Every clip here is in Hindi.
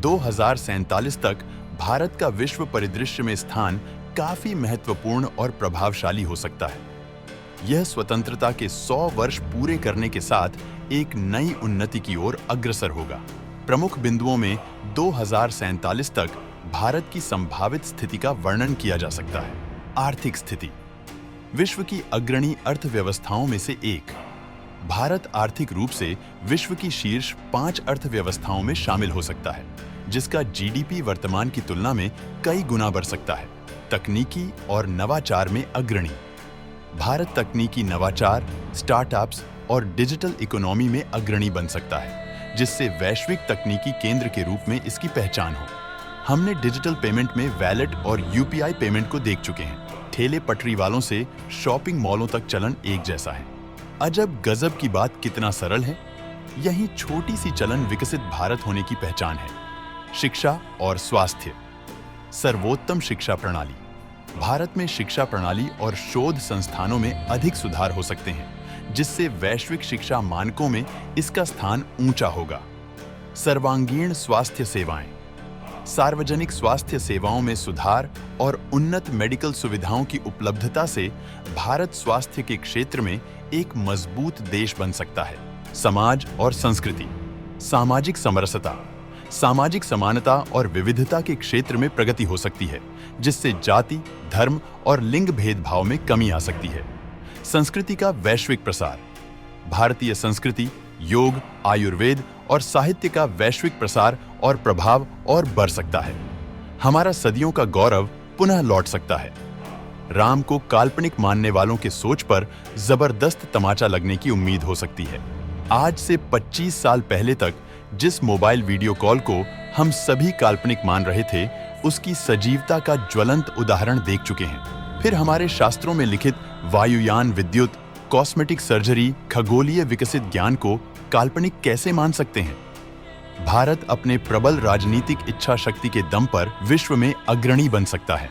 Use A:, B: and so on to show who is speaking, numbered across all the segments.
A: 2047 तक भारत का विश्व परिदृश्य में स्थान काफी महत्वपूर्ण और प्रभावशाली हो सकता है। यह स्वतंत्रता के 100 वर्ष पूरे करने के साथ एक नई उन्नति की ओर अग्रसर होगा। प्रमुख बिंदुओं में 2047 तक भारत की संभावित स्थिति का वर्णन किया जा सकता है। आर्थिक स्थिति। विश्व की अग्रणी अर्थव्यवस्थाओं में से एक, भारत आर्थिक रूप से विश्व की शीर्ष 5 अर्थव्यवस्थाओं में शामिल हो सकता है, जिसका जीडीपी वर्तमान की तुलना में कई गुना बढ़ सकता है। तकनीकी और नवाचार में अग्रणी। भारत तकनीकी नवाचार, स्टार्टअप्स और डिजिटल इकोनॉमी में अग्रणी बन सकता है, जिससे वैश्विक तकनीकी केंद्र के रूप में इसकी पहचान हो। हमने डिजिटल पेमेंट में वैलेट और यूपीआई पेमेंट को देख चुके हैं। ठेले पटरी वालों से शॉपिंग मॉलों तक चलन एक जैसा है। अजब गजब की बात कितना सरल है। यही छोटी सी चलन विकसित भारत होने की पहचान है। शिक्षा और स्वास्थ्य। सर्वोत्तम शिक्षा प्रणाली। भारत में शिक्षा प्रणाली और शोध संस्थानों में अधिक सुधार हो सकते हैं, जिससे वैश्विक शिक्षा मानकों में इसका स्थान ऊंचा होगा। सर्वांगीण स्वास्थ्य सेवाएं। सार्वजनिक स्वास्थ्य सेवाओं में सुधार और उन्नत मेडिकल सुविधाओं की उपलब्धता से भारत स्वास्थ्य के क्षेत्र में एक मजबूत देश बन सकता है। समाज और संस्कृति। सामाजिक समरसता। सामाजिक समानता और विविधता के क्षेत्र में प्रगति हो सकती है, जिससे जाति, धर्म और लिंग भेदभाव में कमी आ सकती है। संस्कृति का वैश्विक प्रसार। भारतीय संस्कृति, योग, आयुर्वेद और साहित्य का वैश्विक प्रसार और प्रभाव और बढ़ सकता है। हमारा सदियों का गौरव पुनः लौट सकता है। राम को काल्पनिक मानने वालों के सोच पर जबरदस्त तमाचा लगने की उम्मीद हो सकती है। आज से 25 साल पहले तक जिस मोबाइल वीडियो कॉल को हम सभी काल्पनिक मान रहे थे, उसकी सजीवता का ज्वलंत उदाहरण देख चुके हैं। फिर हमारे शास्त्रों में लिखित वायुयान, विद्युत, कॉस्मेटिक सर्जरी, खगोलीय विकसित ज्ञान को काल्पनिक कैसे मान सकते हैं? भारत अपने प्रबल राजनीतिक इच्छा शक्ति के दम पर विश्व में अग्रणी बन सकता है,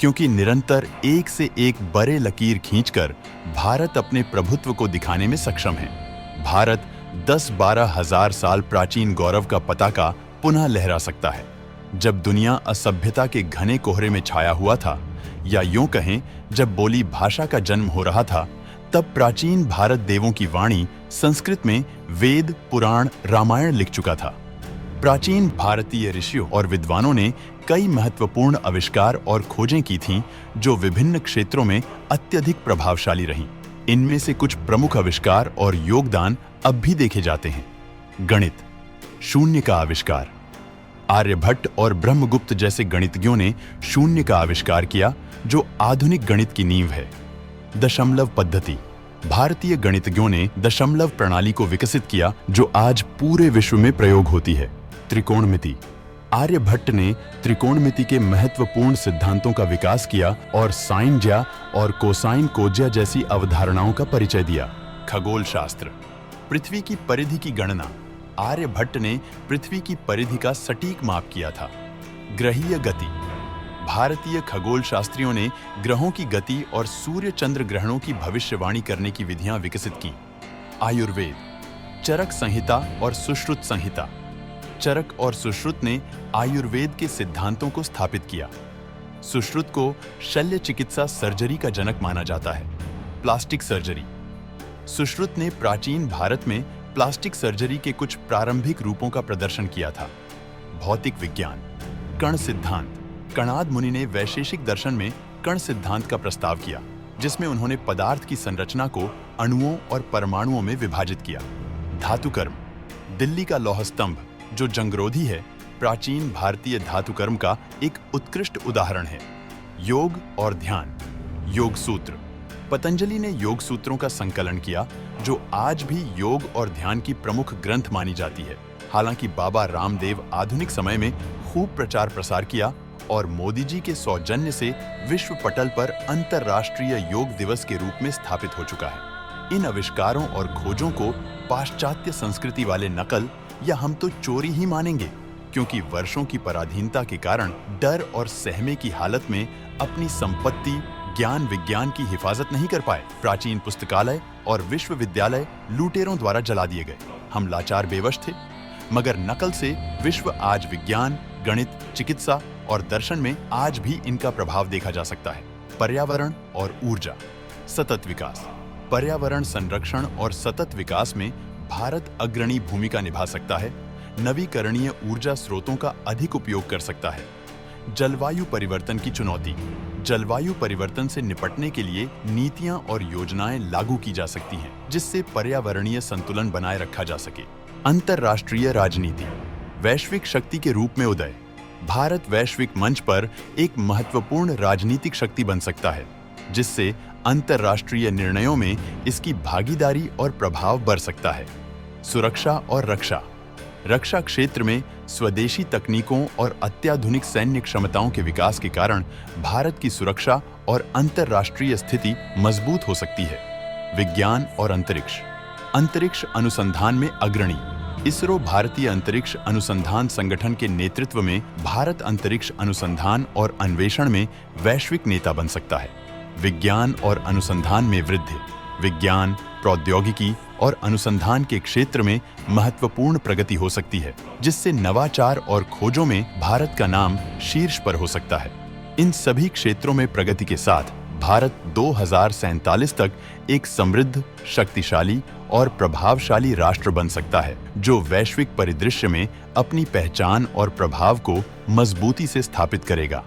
A: क्योंकि निरंतर एक से एक बड़े लकीर खींचकर भारत अपने प्रभुत्व को दिखाने में सक्षम है। भारत 10-12 हजार साल प्राचीन गौरव का पताका पुनः लहरा सकता है। जब दुनिया असभ्यता के घने कोहरे में छाया हुआ था, या यूं कहें जब बोली भाषा का जन्म हो रहा था, तब प्राचीन भारत देवों की वाणी संस्कृत में वेद, पुराण, रामायण लिख चुका था। प्राचीन भारतीय ऋषियों और विद्वानों ने कई महत्वपूर्ण आविष्कार और खोजें की थीं, जो विभिन्न क्षेत्रों में अत्यधिक प्रभावशाली रहीं। इनमें से कुछ प्रमुख आविष्कार और योगदान अब भी देखे जाते हैं। गणित, शून्य का आविष्कार। आर्यभट्ट और ब्रह्मगुप्त जैसे गणितज्ञों ने शून्य का आविष्कार किया, जो आधुनिक गणित की नींव है। दशमलव पद्धति। भारतीय गणितज्ञों ने दशमलव प्रणाली को विकसित किया, जो आज पूरे विश्व में प्रयोग होती है। त्रिकोणमिति। आर्यभट्ट ने त्रिकोणमिति के महत्वपूर्ण सिद्धांतों का विकास किया और साइन ज्या और कोसाइन कोज्या जैसी अवधारणाओं का परिचय दिया। खगोल शास्त्र। पृथ्वी की परिधि की गणना। आर्यभट्ट ने पृथ्वी की परिधि का सटीक माप किया था। ग्रहीय गति। भारतीय खगोल शास्त्रियों ने ग्रहों की गति और सूर्य चंद्र ग्रहणों की भविष्यवाणी करने की विधियां विकसित की। आयुर्वेद। चरक संहिता और सुश्रुत संहिता। चरक और सुश्रुत ने आयुर्वेद के सिद्धांतों को स्थापित किया। सुश्रुत को शल्य चिकित्सा सर्जरी का जनक माना जाता है। Plastic surgery. सुश्रुत ने प्राचीन भारत में प्लास्टिक सर्जरी के कुछ प्रारंभिक रूपों का प्रदर्शन किया था। भौतिक विज्ञान। कण सिद्धांत। कणाद मुनि ने वैशेषिक दर्शन में कण सिद्धांत का प्रस्ताव किया, जिसमें उन्होंने पदार्थ की संरचना को अणुओं और परमाणुओं में विभाजित किया। धातुकर्म। दिल्ली का लौह स्तंभ, जो जंगरोधी है, प्राचीन भारतीय धातुकर्म का एक उत्कृष्ट उदाहरण है। योग और ध्यान। योग सूत्र। पतंजलि ने योग सूत्रों का संकलन किया, जो आज भी योग और ध्यान की प्रमुख ग्रंथ मानी जाती है। हालांकि बाबा रामदेव आधुनिक समय में खूब प्रचार प्रसार किया और मोदी जी के सौजन्य से विश्व पटल पर अंतर्राष्ट्रीय योग दिवस के रूप में स्थापित हो चुका है। इन आविष्कारों और खोजों को पाश्चात्य संस्कृति वाले नकल या हम तो चोरी ही मानेंगे, क्योंकि वर्षों की पराधीनता के कारण डर और सहमे की हालत में अपनी संपत्ति, ज्ञान विज्ञान की हिफाजत नहीं कर पाए। प्राचीन पुस्तकालय और विश्वविद्यालय लुटेरों द्वारा जला दिए गए। हम लाचार बेवश थे। मगर नकल से विश्व आज विज्ञान, गणित, चिकित्सा और दर्शन में आज भी इनका प्रभाव देखा जा सकता है। पर्यावरण और ऊर्जा। सतत विकास। पर्यावरण संरक्षण और सतत विकास में भारत अग्रणी भूमिका निभा सकता है, नवीकरणीय ऊर्जा स्रोतों का अधिक उपयोग कर सकता है। जलवायु परिवर्तन की चुनौती। जलवायु परिवर्तन से निपटने के लिए नीतियां और योजनाएं लागू की जा सकती हैं, जिससे पर्यावरणीय संतुलन बनाए रखा जा सके। अंतर्राष्ट्रीय राजनीति। वैश्विक शक्ति के रूप में उदय। भारत वैश्विक मंच पर एक महत्वपूर्ण राजनीतिक शक्ति बन सकता है, जिससे अंतर्राष्ट्रीय निर्णयों में इसकी भागीदारी और प्रभाव बढ़ सकता है। सुरक्षा और रक्षा। रक्षा क्षेत्र में स्वदेशी तकनीकों और अत्याधुनिक सैन्य क्षमताओं के विकास के कारण भारत की सुरक्षा और अंतर्राष्ट्रीय स्थिति मजबूत हो सकती है। विज्ञान और अंतरिक्ष। अंतरिक्ष अनुसंधान में अग्रणी। इसरो भारतीय अंतरिक्ष अनुसंधान संगठन के नेतृत्व में भारत अंतरिक्ष अनुसंधान और अन्वेषण में वैश्विक नेता बन सकता है। विज्ञान और अनुसंधान में वृद्धि। विज्ञान, प्रौद्योगिकी और अनुसंधान के क्षेत्र में महत्वपूर्ण प्रगति हो सकती है, जिससे नवाचार और खोजों में भारत का नाम शीर्ष पर हो सकता है। इन सभी क्षेत्रों में प्रगति के साथ भारत 2047 तक एक समृद्ध, शक्तिशाली और प्रभावशाली राष्ट्र बन सकता है, जो वैश्विक परिदृश्य में अपनी पहचान और प्रभाव को मजबूती से स्थापित करेगा।